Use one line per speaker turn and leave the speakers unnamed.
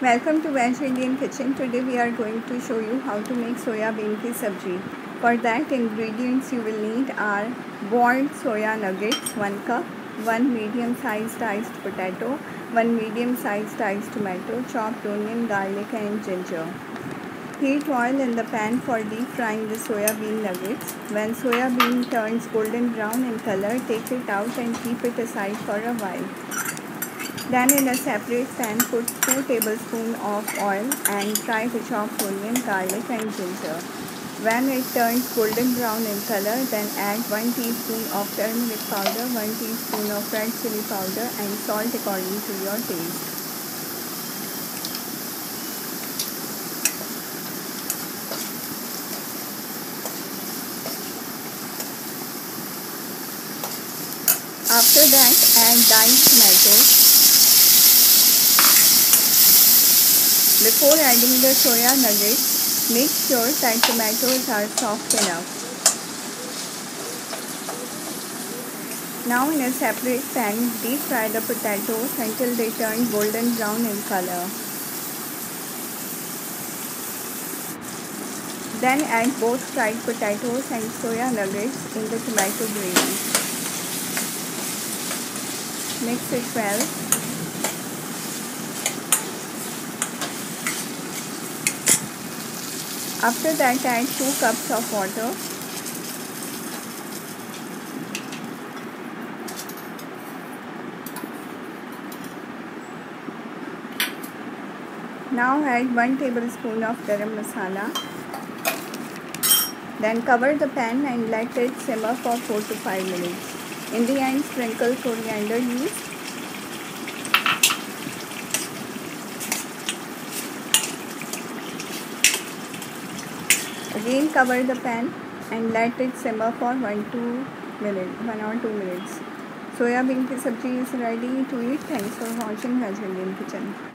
Welcome to VEG Indian Kitchen. Today we are going to show you how to make soya bean ki sabji. For that, ingredients you will need are boiled soya nuggets 1 cup, 1 medium sized diced potato, 1 medium sized diced tomato, chopped onion, garlic and ginger. Heat oil in the pan for deep frying the soya bean nuggets. When soya bean turns golden brown in color, take it out and keep it aside for a while. Then in a separate pan, put 2 tablespoons of oil and fry the chopped onion, garlic and ginger. When it turns golden brown in color, then add 1 teaspoon of turmeric powder, 1 teaspoon of red chili powder and salt according to your taste. After that, add diced tomatoes. Before adding the soya nuggets, make sure that tomatoes are soft enough. Now in a separate pan, deep fry the potatoes until they turn golden brown in color. Then add both fried potatoes and soya nuggets in the tomato gravy. Mix it well. After that, add 2 cups of water. Now add 1 tablespoon of garam masala. Then cover the pan and let it simmer for 4 to 5 minutes. In the end, sprinkle coriander leaves. Again cover the pan and let it simmer for 1 or 2 minutes. Soya bean ki sabji is ready to eat. Thanks for watching VEG Indian Kitchen.